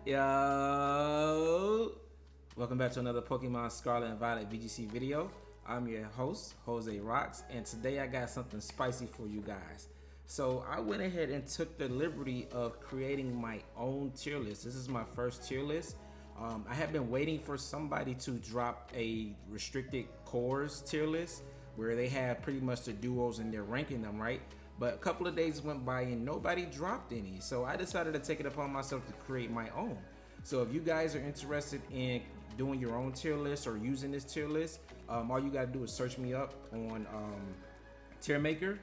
Yo, welcome back to another Pokemon Scarlet and Violet VGC video. I'm your host, Jose Rocks, and today I got something spicy for you guys. So I went ahead and took the liberty of creating my own tier list. This is my first tier list. I have been waiting for somebody to drop a restricted cores tier list where they have pretty much the duos and they're ranking them, right? But a couple of days went by and nobody dropped any. So I decided to take it upon myself to create my own. So if you guys are interested in doing your own tier list or using this tier list, all you gotta do is search me up on Tier Maker.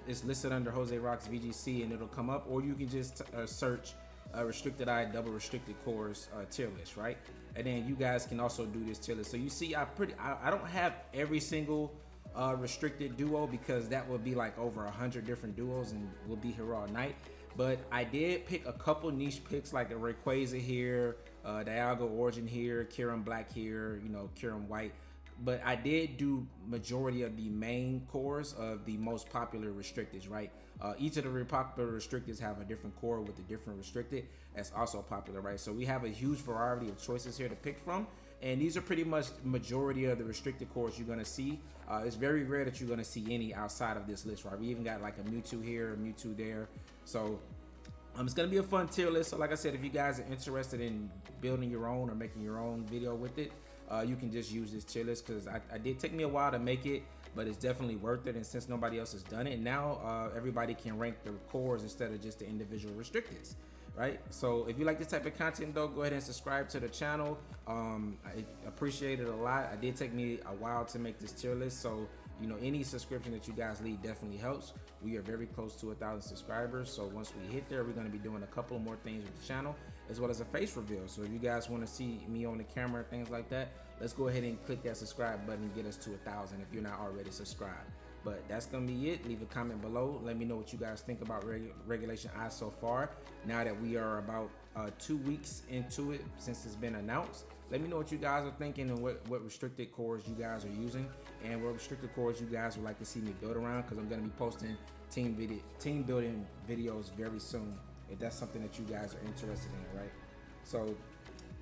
It's listed under Jose Rocks VGC and it'll come up, or you can just search restricted eye double restricted cores tier list, right? And then you guys can also do this tier list. So you see, I don't have every single restricted duo because that would be like over 100 different duos and we'll be here all night. But I did pick a couple niche picks like a Rayquaza here, Dialga Origin here, Kyurem Black here, you know, Kyurem White. But I did do majority of the main cores of the most popular restricteds, right? Each of the popular restricteds have a different core with a different restricted that's also popular, right? So we have a huge variety of choices here to pick from. And these are pretty much majority of the restricted cores you're gonna see. It's very rare that you're gonna see any outside of this list, right? We even got like a Mewtwo here, a Mewtwo there. So it's gonna be a fun tier list. So like I said, if you guys are interested in building your own or making your own video with it, you can just use this tier list because I did take me a while to make it, but it's definitely worth it. And since nobody else has done it, now everybody can rank the cores instead of just the individual restricteds. Right, so if you like this type of content though, go ahead and subscribe to the channel. I appreciate it a lot. It did take me a while to make this tier list, so you know, any subscription that you guys leave definitely helps. We are very close to 1,000 subscribers, so once we hit there, we're going to be doing a couple more things with the channel as well as a face reveal. So if you guys want to see me on the camera and things like that, let's go ahead and click that subscribe button and get us to 1,000 if you're not already subscribed. But that's gonna be it. Leave a comment below. Let me know what you guys think about Regulation I so far. Now that we are about 2 weeks into it since it's been announced, let me know what you guys are thinking and what restricted cores you guys are using and what restricted cores you guys would like to see me build around, because I'm gonna be posting team building videos very soon if that's something that you guys are interested in, right? So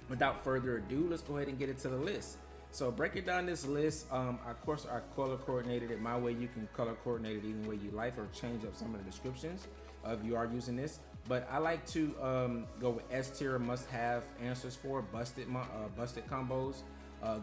without further ado, let's go ahead and get into the list. So breaking down this list, of course I color coordinated it my way. You can color coordinate it any way you like or change up some of the descriptions if you are using this. But I like to go with S tier must have answers for busted combos.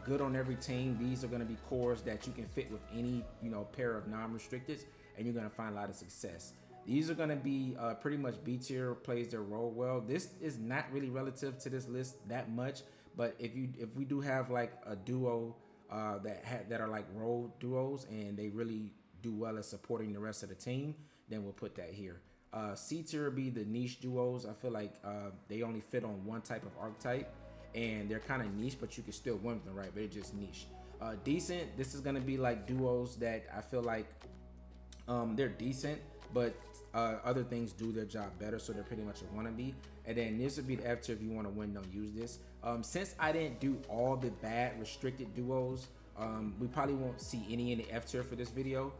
Good on every team. These are going to be cores that you can fit with any pair of non-restricteds and you're going to find a lot of success. These are going to be pretty much B tier, plays their role well. This is not really relative to this list that much. But if we do have like a duo that are like role duos and they really do well at supporting the rest of the team, then we'll put that here. C tier would be the niche duos. I feel like they only fit on one type of archetype and they're kind of niche, but you can still win them, right? But they're just niche. Decent, this is gonna be like duos that I feel like they're decent, but other things do their job better, so they're pretty much a wannabe. And then this would be the F tier. If you want to win, don't use this. Since I didn't do all the bad restricted duos, we probably won't see any in the F tier for this video,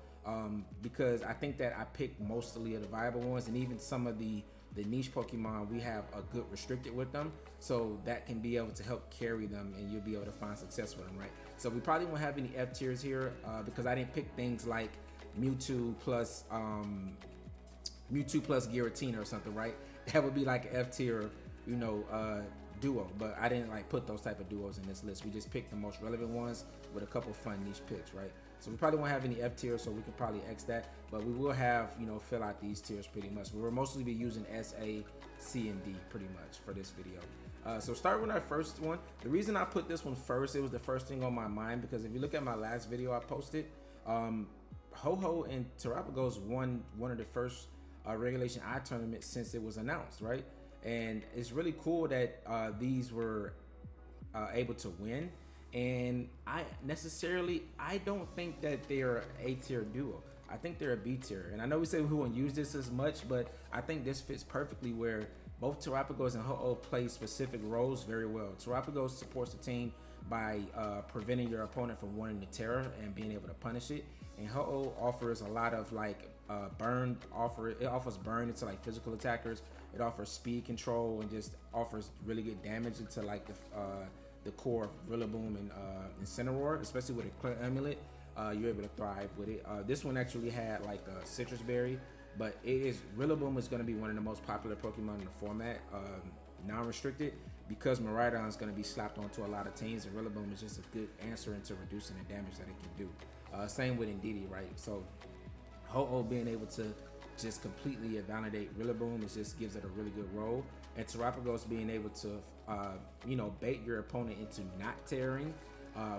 because I think that I picked mostly of the viable ones, and even some of the niche Pokemon, we have a good restricted with them, so that can be able to help carry them and you'll be able to find success with them, right? So we probably won't have any F tiers here because I didn't pick things like Mewtwo plus Giratina or something, right? That would be like an F tier, duo, but I didn't like put those type of duos in this list. We just picked the most relevant ones with a couple fun niche picks, right? So we probably won't have any F tiers, so we could probably X that, but we will have, fill out these tiers pretty much. We'll mostly be using S, A, C, and D pretty much for this video. So start with our first one. The reason I put this one first, it was the first thing on my mind, because if you look at my last video I posted, Ho-Oh and Terrapagos won one of the first Regulation I tournaments since it was announced, right? And it's really cool that these were able to win. And I don't think that they're A tier duo. I think they're a B tier. And I know we said we won't use this as much, but I think this fits perfectly where both Terrapagos and Ho-Oh play specific roles very well. Terrapagos supports the team by preventing your opponent from wanting to terror and being able to punish it. And Ho-Oh offers a lot of like it offers burn into like physical attackers. It offers speed control and just offers really good damage into like the core of Rillaboom and Incineroar, especially with a clear amulet. You're able to thrive with it. This one actually had like a citrus berry, but Rillaboom is going to be one of the most popular Pokemon in the format, non-restricted, because Miraidon is going to be slapped onto a lot of teams, and Rillaboom is just a good answer into reducing the damage that it can do. Same with Indeedee, right? So Ho-Oh being able to just completely invalidate Rillaboom, it just gives it a really good role. And Terapagos being able to, bait your opponent into not tearing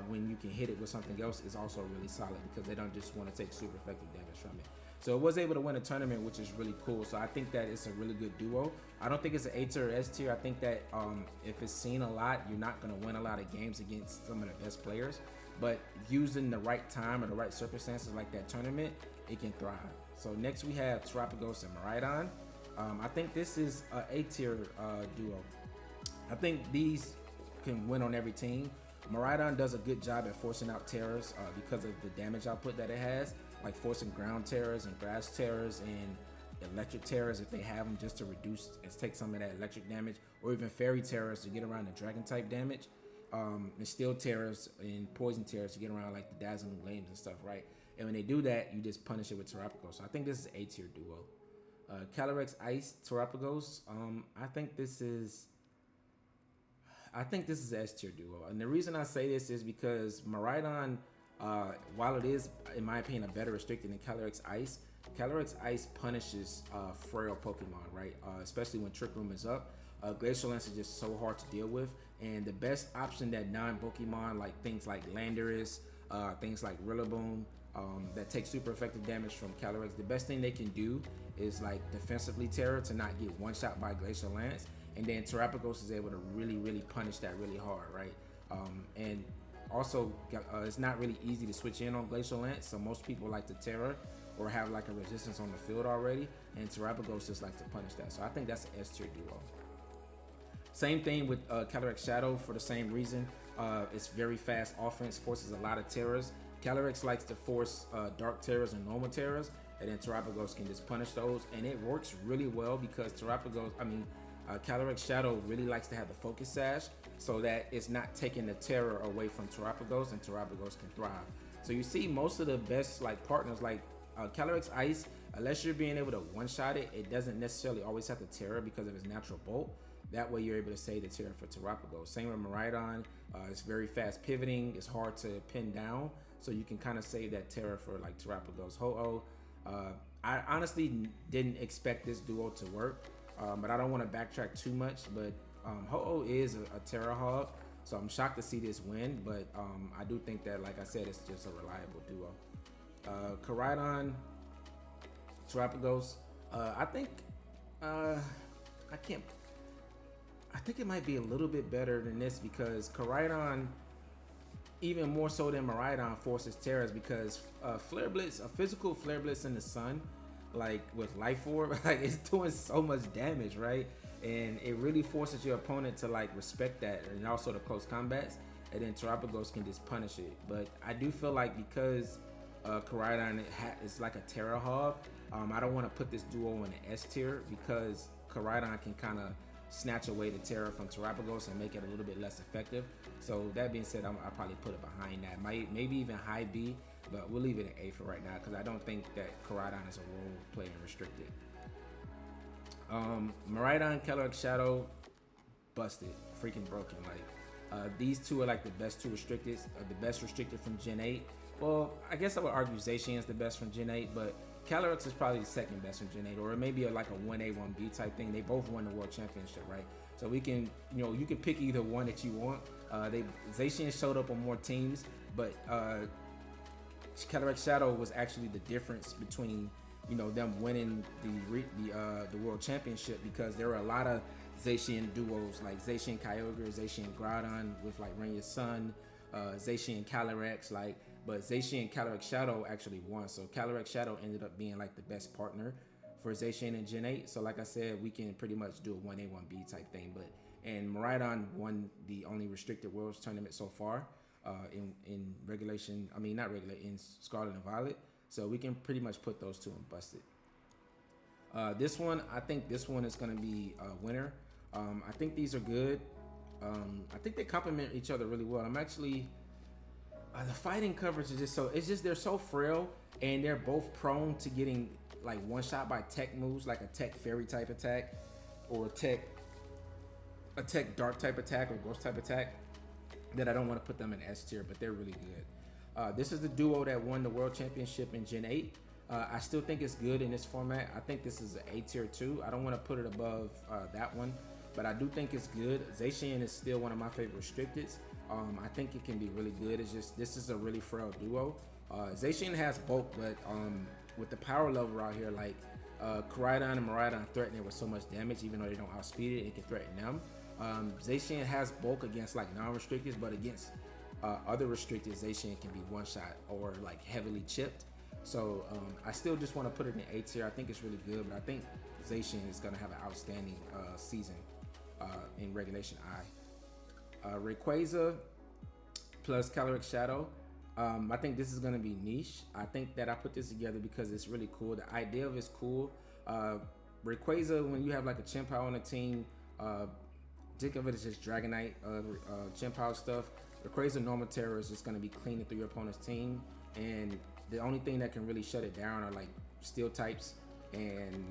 when you can hit it with something else is also really solid, because they don't just want to take super effective damage from it. So it was able to win a tournament, which is really cool. So I think that it's a really good duo. I don't think it's an A tier or S tier. I think that if it's seen a lot, you're not going to win a lot of games against some of the best players. But using the right time or the right circumstances like that tournament, it can thrive. So next we have Terapagos and Miraidon. I think this is an A tier duo. I think these can win on every team. Miraidon does a good job at forcing out terrors because of the damage output that it has, like forcing ground terrors and grass terrors and electric terrors if they have them, just to reduce and take some of that electric damage, or even fairy terrors to get around the dragon type damage, and steel terrors and poison terrors to get around like the dazzling flames and stuff, right? And when they do that, you just punish it with Terapagos. So I think this is A tier duo. Calyrex Ice Terapagos. I think this is S tier duo, and the reason I say this is because Miraidon, while it is, in my opinion, a better restricted than Calyrex Ice punishes frail Pokemon, right? Especially when Trick Room is up. Glacial Lance is just so hard to deal with, and the best option that non-Pokemon, like things like Landorus, things like Rillaboom, that take super effective damage from Calyrex, the best thing they can do is like defensively terror to not get one shot by Glacial Lance, and then Terapagos is able to really punish that really hard, right? And also it's not really easy to switch in on Glacial Lance, so most people like to terror or have like a resistance on the field already, and Terapagos just like to punish that. So I think that's an S tier duo. Same thing with Calyrex Shadow for the same reason. It's very fast offense, forces a lot of terrors. Calyrex likes to force dark terrors and normal terrors, and then Terapagos can just punish those, and it works really well because Calyrex Shadow really likes to have the focus sash, so that it's not taking the terror away from Terapagos, and Terapagos can thrive. So you see most of the best like partners like Calyrex Ice, unless you're being able to one-shot it, it doesn't necessarily always have to terror because of its natural bolt. That way you're able to save the terror for Terapagos. Same with Miraidon. It's very fast pivoting. It's hard to pin down, so you can kind of save that terror for like Terapagos. Ho-Oh, I honestly didn't expect this duo to work, but I don't want to backtrack too much. But Ho-Oh is a terror hog, so I'm shocked to see this win. But I do think that, like I said, it's just a reliable duo. Koraidon, Terapagos. I think it might be a little bit better than this because Koraidon, even more so than Miraidon, forces terrors because Flare Blitz, a physical Flare Blitz in the sun, like with Life Orb, like it's doing so much damage, right? And it really forces your opponent to like respect that, and also the close combats, and then Terapagos can just punish it. But I do feel like because Koraidon is like a terror hog, I don't want to put this duo in the S tier because Koraidon can kind of snatch away the terror from Terapagos and make it a little bit less effective. So that being said, I'll probably put it behind that. Maybe even high B, but we'll leave it at A for right now because I don't think that Koraidon is a role player restricted. Miraidon, Calyrex Shadow, busted, freaking broken. Like these two are like the best two restricted, the best restricted from Gen 8. Well, I guess I would argue Zacian is the best from Gen 8, but Calyrex is probably the second best from Gen 8, or it may be like a 1A, 1B type thing. They both won the World Championship, right? So we can, you can pick either one that you want. Zacian showed up on more teams, but Calyrex Shadow was actually the difference between, them winning the World Championship, because there were a lot of Zacian duos like Zacian Kyogre, Zacian Groudon with like Rain's Sun, Zacian Calyrex, but Zacian and Calyrex Shadow actually won. So Calyrex Shadow ended up being like the best partner for Zacian and Gen 8. So like I said, we can pretty much do a 1A, 1B type thing. And Miraidon won the only restricted Worlds tournament so far in regulation. I mean, not regular, in Scarlet and Violet. So we can pretty much put those two in busted. This one, I think this one is going to be a winner. I think these are good. I think they complement each other really well. I'm actually the fighting coverage is just so they're so frail, and they're both prone to getting like one shot by tech moves, like a tech fairy type attack, or a tech dark type attack, or ghost type attack. That I don't want to put them in S tier, but they're really good. This is the duo that won the world championship in Gen 8. I still think it's good in this format. I think this is an A tier too. I don't want to put it above that one, but I do think it's good. Zacian is still one of my favorite restricteds. I think it can be really good. It's just this is a really frail duo. Zacian has bulk, but with the power level out here, like Koraidon and Miraidon threaten it with so much damage, even though they don't outspeed it, it can threaten them. Zacian has bulk against like non-restricteds, but against other restricted, Zacian can be one shot or like heavily chipped. So I still just want to put it in A tier. I think it's really good, but I think Zacian is going to have an outstanding season in Regulation I. Rayquaza plus Calyrex Shadow. I think this is going to be niche. I think that I put this together because it's really cool. The idea of it's cool. Rayquaza, when you have like a Chien-Pao on a team, think of it as just Dragonite, Chien-Pao stuff. Rayquaza Normal Terror is just going to be cleaning through your opponent's team, and the only thing that can really shut it down are like Steel types and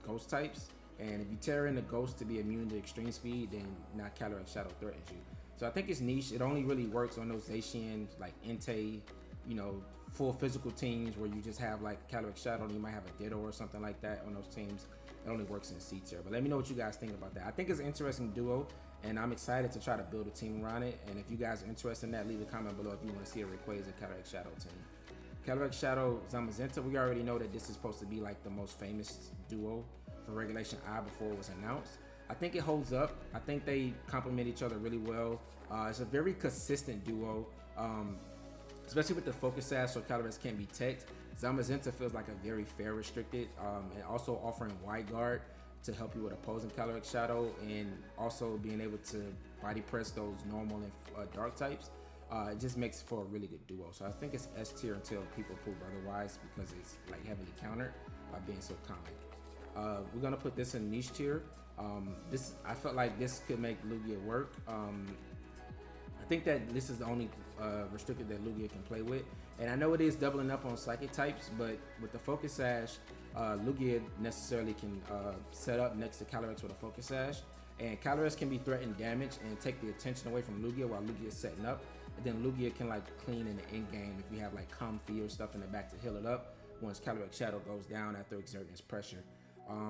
Ghost types. And if you tear in the Ghost to be immune to extreme speed, then now Calyrex Shadow threatens you. So I think it's niche. It only really works on those Zacian, like Entei, full physical teams where you just have like Calyrex Shadow and you might have a Ditto or something like that on those teams. It only works in C tier. But let me know what you guys think about that. I think it's an interesting duo, and I'm excited to try to build a team around it. And if you guys are interested in that, leave a comment below if you want to see a Rayquaza Calyrex Shadow team. Calyrex Shadow Zamazenta, we already know that this is supposed to be like the most famous duo for Regulation I before it was announced. I think it holds up. I think they complement each other really well. It's a very consistent duo, especially with the Focus Sash, so Calyrex can't be teched. Zamazenta feels like a very fair restricted, and also offering Wide Guard to help you with opposing Calyrex Shadow, and also being able to body press those normal and dark types. It just makes for a really good duo. So I think it's S tier until people prove otherwise, because it's like heavily countered by being so common. We're gonna put this in niche tier. I felt like this could make Lugia work. I think that this is the only restricted that Lugia can play with, and I know it is doubling up on Psychic types, but with the Focus Sash, Lugia necessarily can set up next to Calyrex with a Focus Sash, and Calyrex can be threatened damage and take the attention away from Lugia while Lugia is setting up, and then Lugia can like clean in the end game if you have like Comfy or stuff in the back to heal it up once Calyrex Shadow goes down after exerting its pressure.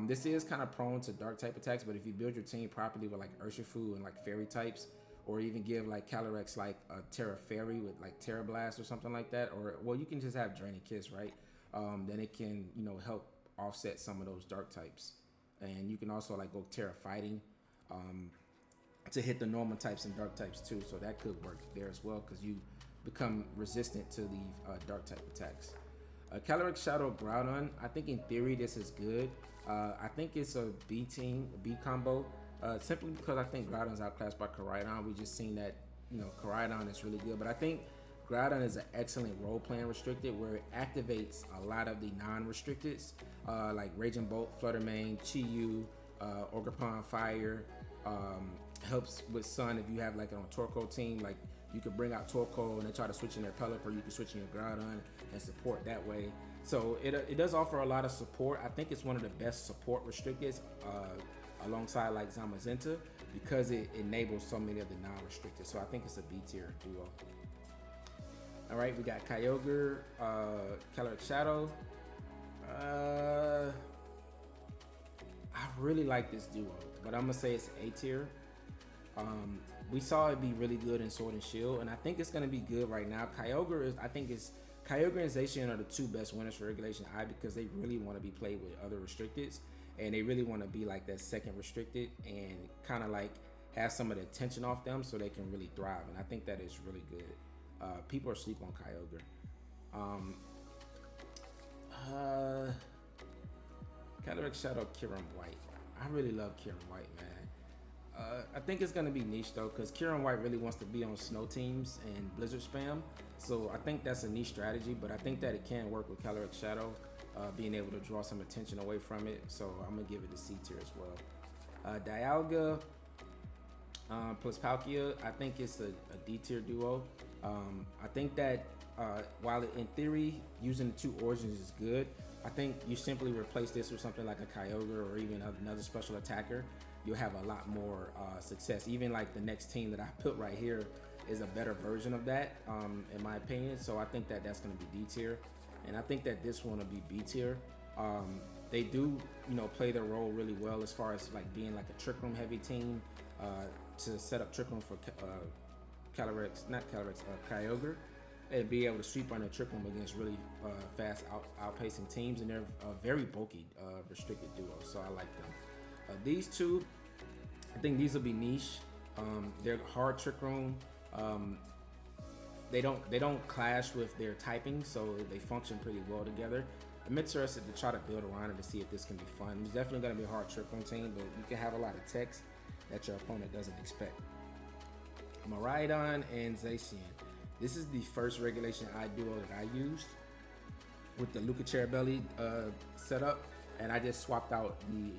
This is kind of prone to dark type attacks, but if you build your team properly with like Urshifu and like Fairy types, or even give like Calyrex like a Terra Fairy with like Terra Blast or something like that, or well, you can just have Draining Kiss, right? Then it can help offset some of those dark types, and you can also like go Terra Fighting to hit the normal types and dark types too. So that could work there as well, because you become resistant to the dark type attacks. Calyrex Shadow Groudon, I think in theory this is good. I think it's a B combo, simply because I think Groudon's outclassed by Koraidon. We just seen that Koraidon is really good, but I think Groudon is an excellent role-playing restricted where it activates a lot of the non-restricteds, like Raging Bolt, Flutter Mane, Chi-Yu, Ogerpon Fire. Helps with Sun if you have like on a Torkoal team, like you could bring out Torkoal and they try to switch in their Pelipper, or you can switch in your Groudon and support that way. So it does offer a lot of support. I think it's one of the best support restricteds alongside like Zamazenta, because it enables so many of the non-restricted. So I think it's a B tier duo. All right, we got Kyogre, Calyrex Shadow. I really like this duo, but I'm gonna say it's A tier. We saw it be really good in Sword and Shield, and I think it's gonna be good right now. Kyogre and Zacian are the two best winners for Regulation I, because they really want to be played with other restricteds, and they really want to be like that second restricted and kind of like have some of the attention off them so they can really thrive. And I think that is really good. People are sleep on Kyogre. Calyrex Shadow Kieran White. I really love Kieran White, man. I think it's gonna be niche though, because Kieran White really wants to be on snow teams and blizzard spam. So I think that's a niche strategy, but I think that it can work with Calyrex Shadow. being able to draw some attention away from it. So I'm gonna give it a C tier as well. Dialga plus Palkia, I think it's a D tier duo. I think that while in theory using the two origins is good, I think you simply replace this with something like a Kyogre or even another special attacker, you'll have a lot more success. Even like the next team that I put right here is a better version of that, in my opinion. So I think that that's going to be D tier, and I think that this one will be B tier. They do, play their role really well as far as like being like a Trick Room heavy team to set up Trick Room for Kyogre, and be able to sweep on the Trick Room against really fast outpacing teams, and they're a very bulky restricted duo, so I like them. These two, I think these will be niche. They're hard Trick Room. They don't clash with their typing, so they function pretty well together. I'm interested to try to build around it to see if this can be fun. It's definitely going to be a hard Trick Room team, but you can have a lot of text that your opponent doesn't expect. Miraidon and Zacian. This is the first regulation I duo that I used with the Luca Cherubelli setup, and I just swapped out the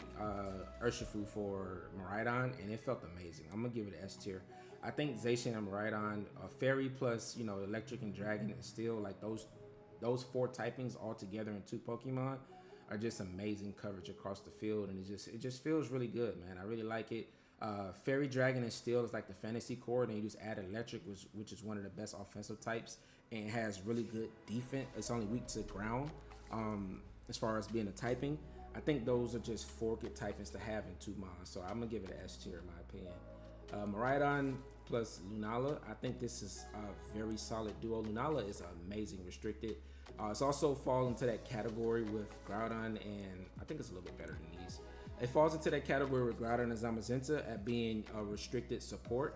Urshifu for Miraidon, and it felt amazing. I'm gonna give it an S tier. I think Zacian and Miraidon, Fairy plus Electric and Dragon and Steel, like those four typings all together in two Pokemon are just amazing coverage across the field, and it just feels really good, man. I really like it. Fairy, Dragon, and Steel is like the fantasy core, and you just add Electric, which is one of the best offensive types, and has really good defense. It's only weak to ground as far as being a typing. I think those are just four good typings to have in two mons, so I'm gonna give it an S tier in my opinion. Miraidon plus Lunala, I think this is a very solid duo. Lunala is amazing restricted. It's also fall into that category with Groudon, and I think it's a little bit better than these. It falls into that category with Groudon and Zamazenta at being a restricted support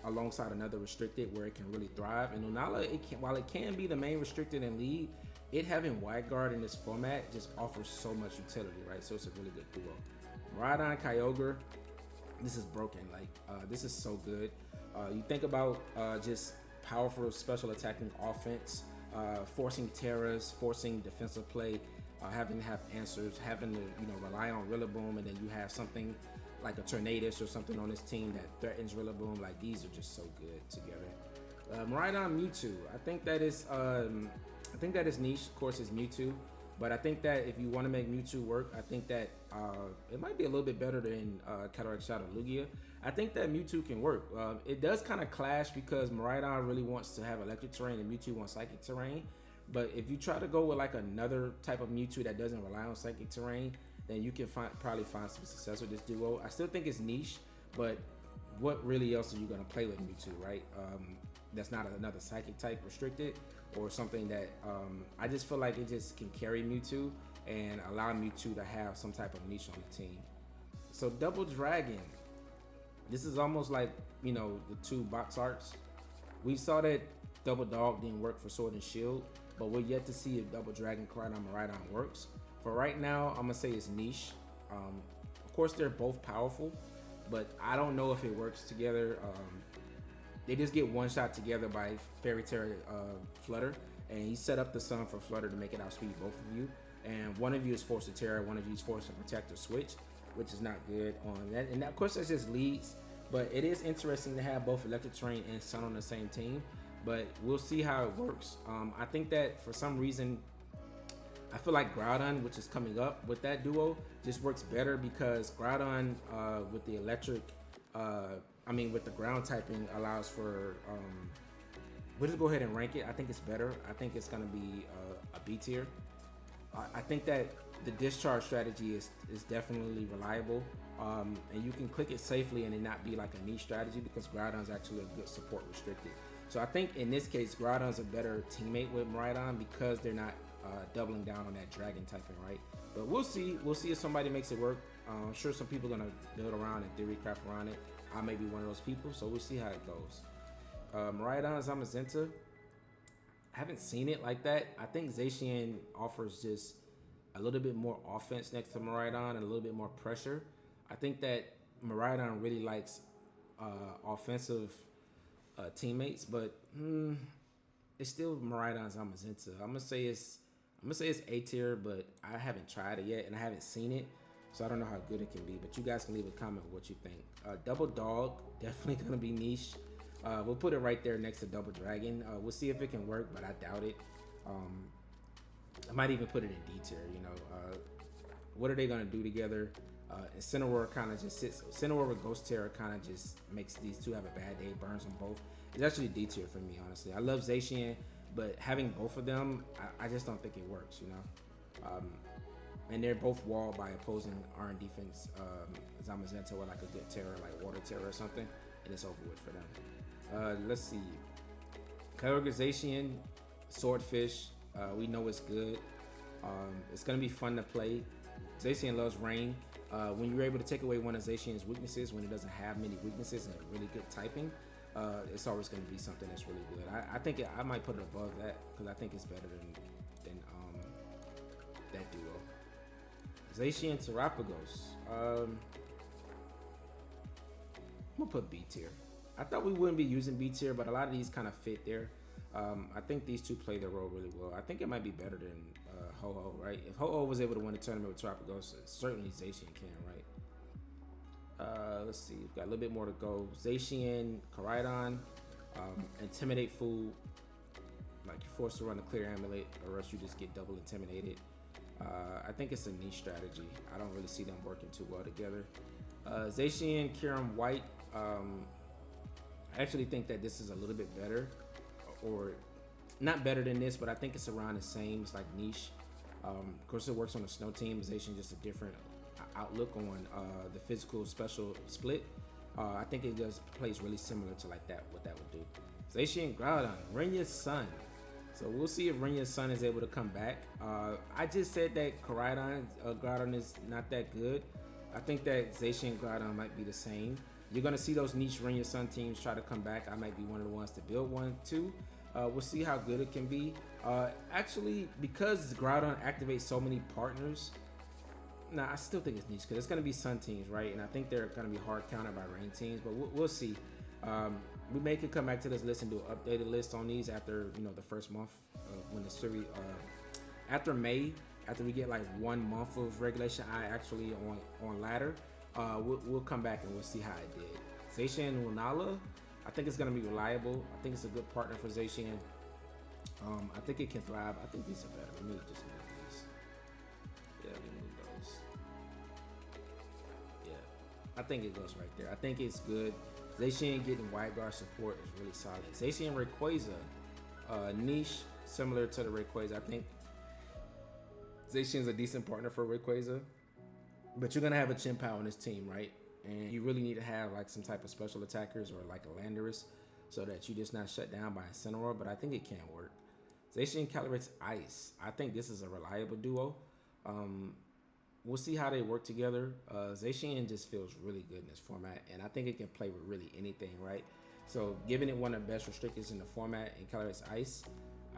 alongside another restricted where it can really thrive. And Lunala, while it can be the main restricted in league, it having Wide Guard in this format just offers so much utility, right? So it's a really good duo. Miraidon, Kyogre, this is broken. Like this is so good. You think about just powerful special attacking offense, forcing terrors, forcing defensive play, having to have answers, having to rely on Rillaboom, and then you have something like a Tornadus or something on this team that threatens Rillaboom. Like these are just so good together. Miraidon, Mewtwo. I think that is niche. Of course, it's Mewtwo, but I think that if you want to make Mewtwo work, I think that it might be a little bit better than Cataract Shadow Lugia. I think that Mewtwo can work. It does kind of clash because Miraidon really wants to have electric terrain and Mewtwo wants psychic terrain. But if you try to go with like another type of Mewtwo that doesn't rely on psychic terrain, then you can probably find some success with this duo. I still think it's niche, but what really else are you going to play with Mewtwo, right? That's not another psychic type restricted or something that I just feel like it just can carry Mewtwo and allow Mewtwo to have some type of niche on the team. So Double Dragon, this is almost like the two box arts. We saw that Double Dog didn't work for Sword and Shield, but we're yet to see if Double Dragon Groudon Miraidon works. For right now, I'm gonna say it's niche. Of course, they're both powerful, but I don't know if it works together. They just get one shot together by Fairy Terra Flutter, and he set up the Sun for Flutter to make it outspeed both of you. And one of you is forced to Terra, one of you is forced to Protect or Switch, which is not good on that. And of course, that's just leads, but it is interesting to have both Electric Terrain and Sun on the same team. But we'll see how it works. I think that for some reason, I feel like Groudon, which is coming up with that duo, just works better because Groudon with the electric, with the ground typing allows for, we'll just go ahead and rank it. I think it's better. I think it's gonna be a B tier. I think that the discharge strategy is definitely reliable, and you can click it safely and it not be like a niche strategy because Groudon's actually a good support restricted. So I think in this case, Groudon's a better teammate with Miraidon because they're not doubling down on that dragon typing, right? But we'll see. We'll see if somebody makes it work. I'm sure some people are gonna build around and theory craft around it. I may be one of those people, so we'll see how it goes. Miraidon, Zamazenta. I haven't seen it like that. I think Zacian offers just a little bit more offense next to Miraidon and a little bit more pressure. I think that Miraidon really likes offensive teammates, but it's still Miraidon Zamazenta. I'm gonna say it's I'm gonna say it's A tier, but I haven't tried it yet and I haven't seen it, so I don't know how good it can be. But you guys can leave a comment what you think. Double Dog, definitely gonna be niche. We'll put it right there next to Double Dragon. We'll see if it can work, but I doubt it. I might even put it in D tier. You know, what are they gonna do together? Incineroar kind of just sits. Incineroar with Ghost Terror kind of just makes these two have a bad day. Burns them both. It's actually D tier for me, honestly. I love Zacian, but having both of them, I just don't think it works. You know, and they're both walled by opposing Iron defense. Zamazenta with like a good terror, like Water Terror or something, and it's over with for them. Let's see. Categorization, Swordfish. We know it's good. It's gonna be fun to play. Zacian loves rain. When you're able to take away one of Zacian's weaknesses, when it doesn't have many weaknesses and really good typing, it's always going to be something that's really good. I think I might put it above that because I think it's better than that duo. Zacian Terapagos. I'm gonna put B tier. I thought we wouldn't be using B tier, but a lot of these kind of fit there. I think these two play their role really well. I think it might be better than Ho-Oh, right? If Ho-Oh was able to win a tournament with Terapagos, certainly Zacian can, right? Let's see. We've got a little bit more to go. Zacian, Koraidon, Intimidate Food. Like you're forced to run a clear amulet, or else you just get double intimidated. I think it's a niche strategy. I don't really see them working too well together. Zacian, Kyurem White. I actually think that this is a little bit better, or not better than this, but I think it's around the same. It's like niche. Of course, it works on the snow team. Zacian just a different outlook on the physical special split. I think it just plays really similar to like that. What that would do. Zacian, Groudon, Renya's son. So we'll see if Renya's son is able to come back. I just said that Groudon is not that good. I think that Zacian and Groudon might be the same. You're gonna see those niche Renya's son teams try to come back. I might be one of the ones to build one too. We'll see how good it can be. Actually, because Groudon activates so many partners, I still think it's niche because it's going to be Sun teams, right? And I think they're going to be hard countered by Rain teams, but we'll see. We may could come back to this list and do an updated list on these after the first month when the series after May, after we get like 1 month of Regulation I actually on ladder. We'll come back and we'll see how it did. Zacian and Lunala. I think it's going to be reliable. I think it's a good partner for Zacian. I think it can thrive. I think these are better. Let me just move these. Yeah, let me move those. Yeah, I think it goes right there. I think it's good. Zacian getting wide guard support is really solid. Zacian Rayquaza, niche, similar to the Rayquaza. I think Zacian's a decent partner for Rayquaza, but you're going to have a Chien-Pao on this team, right? And you really need to have like some type of special attackers or like a Landorus so that you just not shut down by Incineroar, but I think it can work. Zacian Calyrex Ice. I think this is a reliable duo. We'll see how they work together. Zacian just feels really good in this format, and I think it can play with really anything, right? So giving it one of the best restrictors in the format in Calyrex Ice,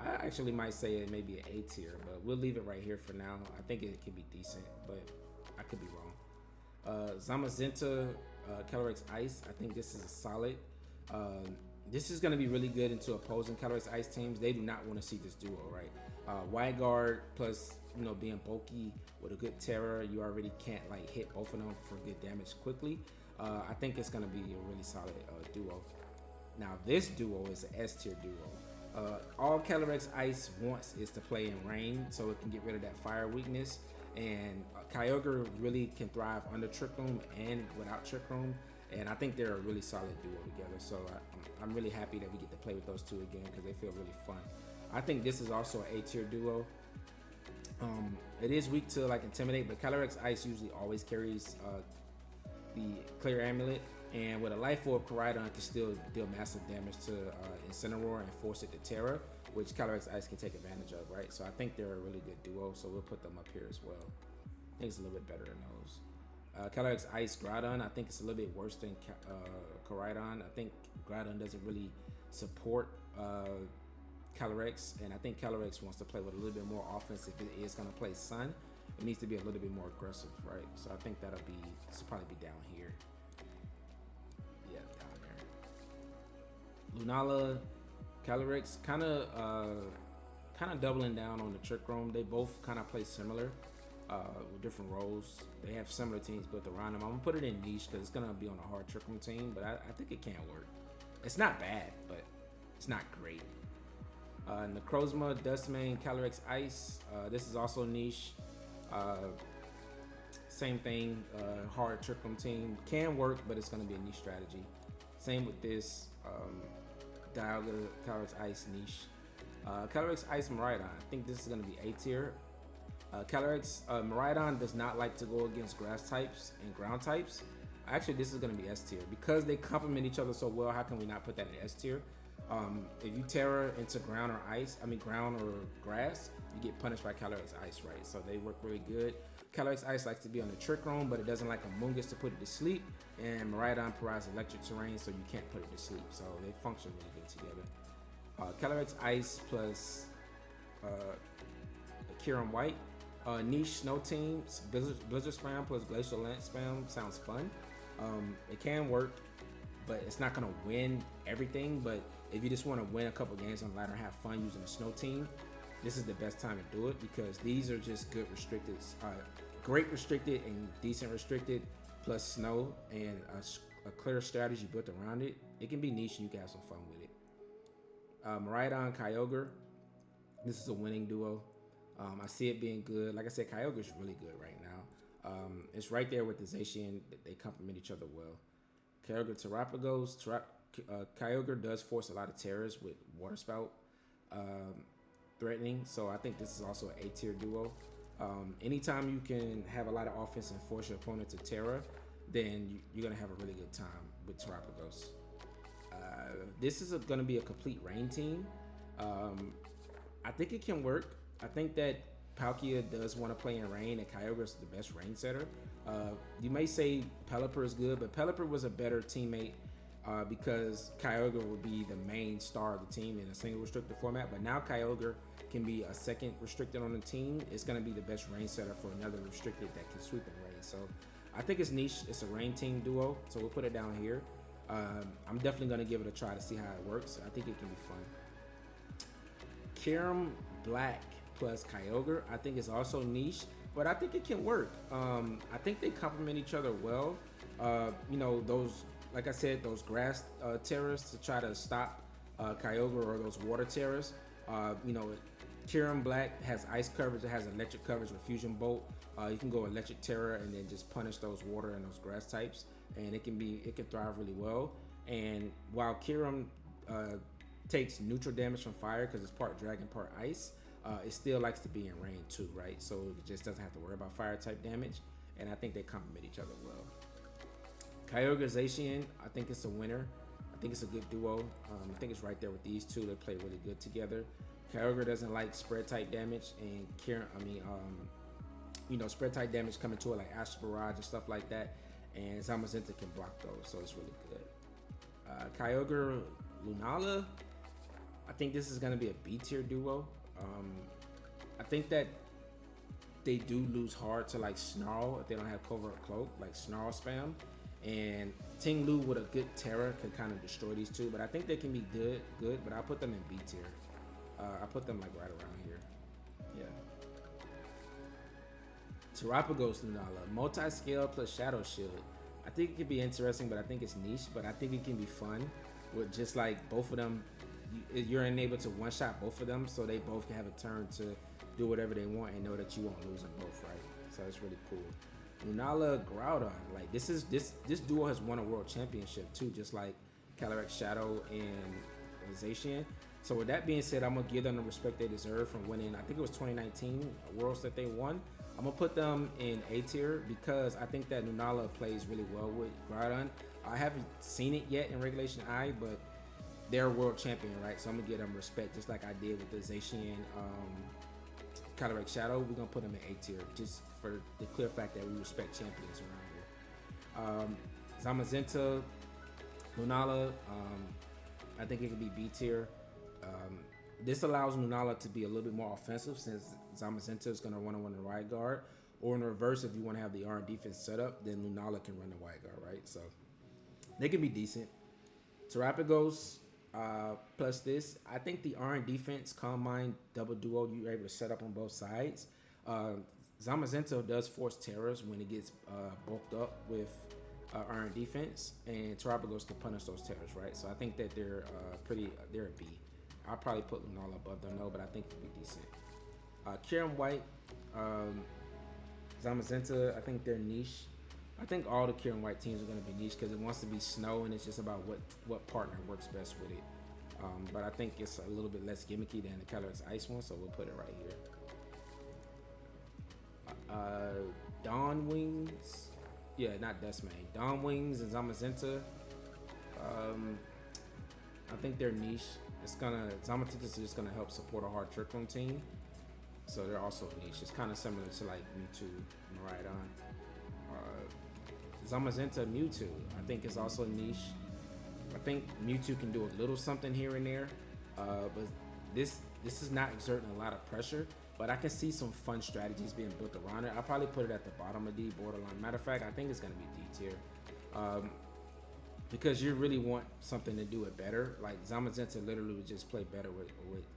I actually might say it may be an A tier, but we'll leave it right here for now. I think it could be decent, but I could be wrong. Zamazenta, Calyrex Ice. I think this is a solid. This is going to be really good into opposing Calyrex Ice teams. They do not want to see this duo, right? Wide guard plus being bulky with a good terror, you already can't like hit both of them for good damage quickly. I think it's going to be a really solid duo. Now this duo is an S tier duo. All Calyrex Ice wants is to play in rain, so it can get rid of that fire weakness. And Kyogre really can thrive under Trick Room and without Trick Room. And I think they're a really solid duo together. So I'm really happy that we get to play with those two again because they feel really fun. I think this is also an A tier duo. It is weak to like Intimidate, but Calyrex Ice usually always carries the Clear Amulet. And with a Life Orb, Koraidon can still deal massive damage to Incineroar and force it to Terra, which Calyrex Ice can take advantage of, right? So I think they're a really good duo, so we'll put them up here as well. I think it's a little bit better than those. Calyrex Ice Groudon, I think it's a little bit worse than Koraidon. I think Groudon doesn't really support Calyrex, and I think Calyrex wants to play with a little bit more offense. If it is going to play Sun, it needs to be a little bit more aggressive, right? So I think this will probably be down here. Yeah, down there. Lunala, Calyrex, kind kind of doubling down on the Trick Room. They both kind of play similar with different roles. They have similar teams built around them. I'm gonna put it in niche because it's gonna be on a hard Trick Room team, but I think it can work. It's not bad, but it's not great. Necrozma, Dustmane, Calyrex Ice. This is also niche. Same thing, hard Trick Room team. Can work, but it's gonna be a niche strategy. Same with this. Dialga, Calyrex Ice niche. Calyrex Ice Miraidon. I think this is going to be A tier. Calyrex Miraidon does not like to go against grass types and ground types. Actually, this is going to be S tier because they complement each other so well. How can we not put that in S tier? If you Terra into ground or ice, ground or grass, you get punished by Calyrex Ice, right? So they work really good. Calyrex Ice likes to be on the Trick Room, but it doesn't like Amoonguss to put it to sleep. And Miraidon provides electric terrain, so you can't put it to sleep. So they function really good together. Calyrex Ice plus Kyurem White. Niche Snow Teams, Blizzard Spam plus Glacial Lance Spam sounds fun. It can work, but it's not gonna win everything. But if you just want to win a couple games on the ladder and have fun using a Snow Team, this is the best time to do it because these are just good restricted, great restricted and decent restricted, plus snow and a clear strategy built around it. It can be niche and you can have some fun with it. Miraidon, Kyogre. This is a winning duo. I see it being good. Like I said, Kyogre is really good right now. It's right there with the Zacian. They complement each other well. Kyogre, Terrapagos. Kyogre does force a lot of terrors with Water Spout threatening, so I think this is also an A tier duo. Anytime you can have a lot of offense and force your opponent to Terra, then you're gonna have a really good time with Terrapagos. This is going to be a complete rain team. I think it can work. I think that Palkia does want to play in rain, and Kyogre is the best rain setter. You may say Pelipper is good, but Pelipper was a better teammate because Kyogre would be the main star of the team in a single restricted format. But now Kyogre can be a second restricted on the team. It's going to be the best rain setter for another restricted that can sweep in rain. So I think it's niche. It's a rain team duo, so we'll put it down here. I'm definitely going to give it a try to see how it works. I think it can be fun. Kyurem Black plus Kyogre, I think it's also niche, but I think it can work. I think they complement each other well. Those, like I said, those grass terrors to try to stop Kyogre, or those water terrors. Kyurem Black has ice coverage, it has electric coverage with Fusion Bolt. You can go electric terror and then just punish those water and those grass types, and it can thrive really well. And while Kyurem takes neutral damage from fire because it's part dragon, part ice, it still likes to be in rain too, right? So it just doesn't have to worry about fire type damage, and I think they complement each other well. Kyogre Zacian, I think it's a winner. I think it's a good duo. I think it's right there with these two. They play really good together. Kyogre doesn't like spread type damage, and spread type damage coming to it like Astral Barrage and stuff like that, and Zamazenta can block those, so it's really good. Kyogre Lunala, I think this is going to be a B tier duo. I think that they do lose hard to like Snarl if they don't have Covert Cloak, like Snarl spam. And Ting Lu with a good Terra could kind of destroy these two, but I think they can be good, but I'll put them in B tier. I put them like right around here. Yeah. Terrapagos Lunala, multi-scale plus Shadow Shield. I think it could be interesting, but I think it's niche, but I think it can be fun with just like both of them. You're enabled to one-shot both of them, so they both can have a turn to do whatever they want and know that you won't lose them both, right? So it's really cool. Lunala Groudon, like this duo has won a world championship too, just like Calyrex Shadow and Zacian. So with that being said, I'm gonna give them the respect they deserve from winning. I think it was 2019 Worlds that they won. I'm gonna put them in A tier because I think that Lunala plays really well with Groudon. I haven't seen it yet in Regulation I, but they're a world champion, right? So I'm gonna give them respect, just like I did with the Zacian Calyrex Shadow. We're gonna put them in A tier just for the clear fact that we respect champions around here. Zamazenta, Lunala, I think it could be B tier. This allows Lunala to be a little bit more offensive since Zamazenta is gonna want to run the right guard. Or in reverse, if you want to have the R and defense set up, then Lunala can run the wide guard, right? So they can be decent. Terrapagos, Plus this, I think the Iron defense combine double duo you're able to set up on both sides. Zamazenta does force terrors when it gets bulked up with Iron defense, and Terrapagos can punish those terrors, right? So I think that they're they're a B. I'll probably put Lunala above them, no, but I think it'll be decent. Kieran White, Zamazenta, I think they're niche. I think all the Kieran White teams are going to be niche because it wants to be snow, and it's just about what partner works best with it. But I think it's a little bit less gimmicky than the Calyrex Ice one, so we'll put it right here. Dawn Wings, yeah, not Dustmane. Dawn Wings and Zamazenta. I think they're niche. Zamazenta is just gonna help support a hard Trick Room team, so they're also niche. It's kind of similar to like Mewtwo, Miraidon. Zamazenta Mewtwo, I think is also niche. I think Mewtwo can do a little something here and there, but this is not exerting a lot of pressure. But I can see some fun strategies being built around it. I'll probably put it at the bottom of D, borderline. Matter of fact, I think it's gonna be D tier, because you really want something to do it better. Like Zamazenta literally would just play better with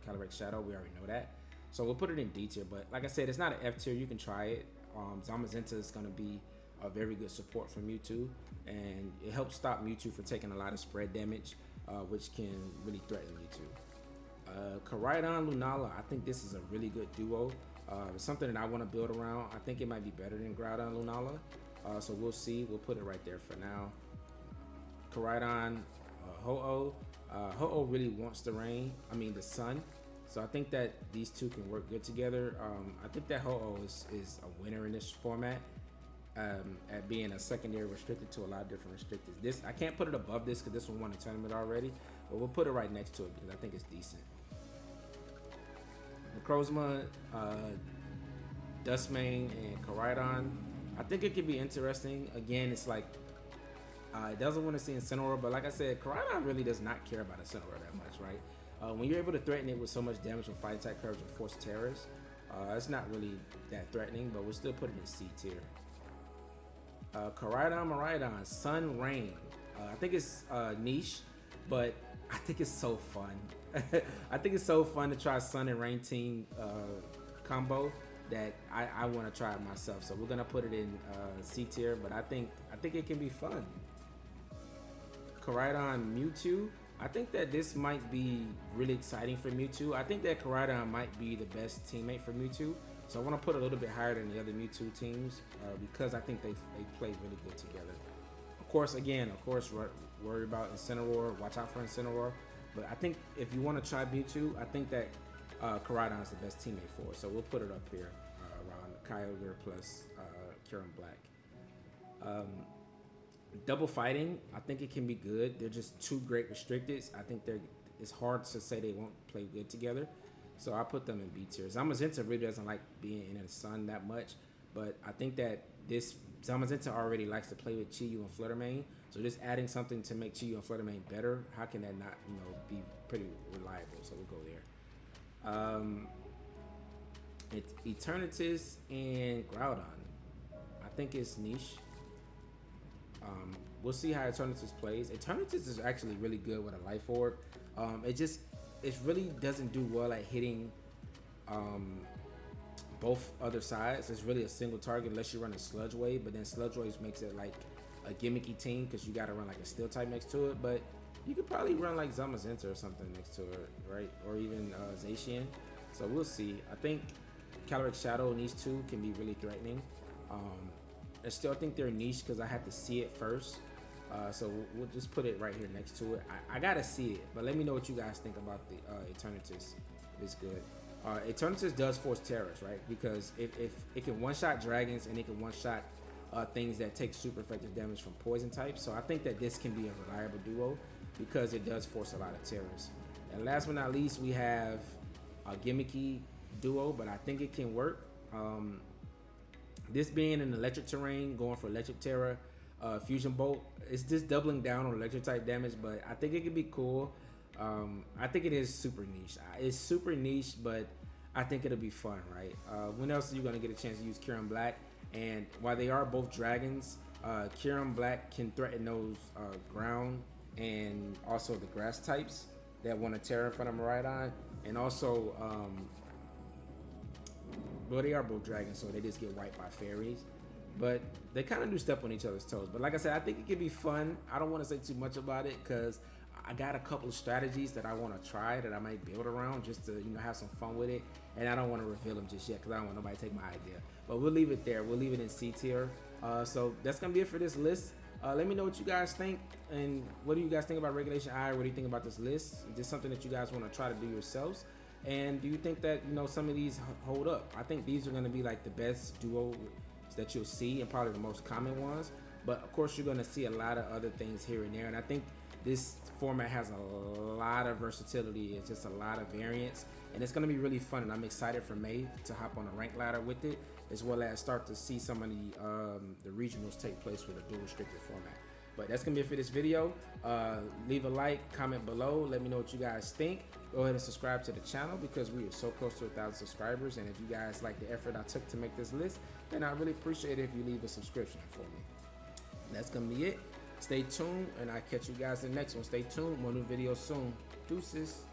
Calyrex Shadow. We already know that, so we'll put it in D tier. But like I said, it's not an F tier. You can try it. Zamazenta is gonna be a very good support for Mewtwo, and it helps stop Mewtwo from taking a lot of spread damage, which can really threaten Mewtwo. Koraidon Lunala, I think this is a really good duo. It's something that I want to build around. I think it might be better than Groudon Lunala, so we'll see. We'll put it right there for now. Koraidon Ho-Oh. Ho-Oh really wants the the sun, so I think that these two can work good together. I think that Ho-Oh is a winner in this format. At being a secondary restricted to a lot of different restrictors. This I can't put it above this because this one won a tournament already, but we'll put it right next to it because I think it's decent. Necrozma, Dustmane, and Koraidon. I think it could be interesting. Again, it's like it doesn't want to see Incineroar, but like I said, Koraidon really does not care about Incineroar that much, right? When you're able to threaten it with so much damage with Fight Attack Curves and Force Terrors, it's not really that threatening, but we'll still put it in C tier. Koraidon Miraidon, Sun Rain. I think it's niche, but I think it's so fun. I think it's so fun to try Sun and Rain team combo that I want to try it myself. So we're gonna put it in C tier, but I think it can be fun. Koraidon Mewtwo. I think that this might be really exciting for Mewtwo. I think that Koraidon might be the best teammate for Mewtwo. So I want to put it a little bit higher than the other Mewtwo teams because I think they play really good together. Of course, worry about Incineroar. Watch out for Incineroar. But I think if you want to try Mewtwo, I think that Koraidon is the best teammate for it. So we'll put it up here around Kyogre plus Kieran Black. Double fighting, I think it can be good. They're just two great restricteds. I think it's hard to say they won't play good together. So I put them in B tier. Zamazenta really doesn't like being in the sun that much, but I think that this Zamazenta already likes to play with Chi-Yu and Fluttermane. So just adding something to make Chi-Yu and Fluttermane better, how can that not, be pretty reliable? So we'll go there. It's Eternatus and Groudon. I think it's niche. We'll see how Eternatus plays. Eternatus is actually really good with a Life Orb. It really doesn't do well at hitting both other sides. It's really a single target unless you run a Sludge Wave, but then Sludge Waves makes it like a gimmicky team because you got to run like a Steel type next to it. But you could probably run like Zamazenta or something next to it, right? Or even Zacian. So we'll see. I think Calyrex Shadow and these two can be really threatening. I still think they're niche because I have to see it first. So we'll just put it right here next to it. I gotta see it, but let me know what you guys think about the Eternatus. It's good. Eternatus does force terrors, right? Because if it can one-shot dragons and it can one-shot things that take super effective damage from poison types. So I think that this can be a reliable duo because it does force a lot of terrors. And last but not least, we have a gimmicky duo, but I think it can work. This being an electric terrain, going for electric terror. Fusion Bolt, it's just doubling down on electric type damage, but I think it could be cool. I think it is super niche. It's super niche, but I think it'll be fun, right? When else are you going to get a chance to use Kieran Black? And while they are both dragons, Kieran Black can threaten those ground and also the grass types. that want to terrify them right on, and also well, they are both dragons, so they just get wiped by fairies. But they kind of do step on each other's toes. But like I said, I think it can be fun. I don't want to say too much about it because I got a couple of strategies that I want to try that I might build around just to have some fun with it. And I don't want to reveal them just yet because I don't want nobody to take my idea. But we'll leave it there. We'll leave it in C tier. So that's gonna be it for this list. Let me know what you guys think, and what do you guys think about Regulation I? What do you think about this list? Is this something that you guys want to try to do yourselves? And do you think that some of these hold up? I think these are going to be like the best duos that you'll see, and probably the most common ones. But of course, you're going to see a lot of other things here and there. And I think this format has a lot of versatility. It's just a lot of variance, and it's going to be really fun. And I'm excited for May to hop on a rank ladder with it, as well as start to see some of the regionals take place with a dual restricted format. But that's gonna be it for this video. Leave a like, comment below, let me know what you guys think. Go ahead and subscribe to the channel because we are so close to 1,000 subscribers, and if you guys like the effort I took to make this list, then I really appreciate it if you leave a subscription for me. That's gonna be it. Stay tuned, and I'll catch you guys in the next one. Stay tuned, more new videos soon. Deuces.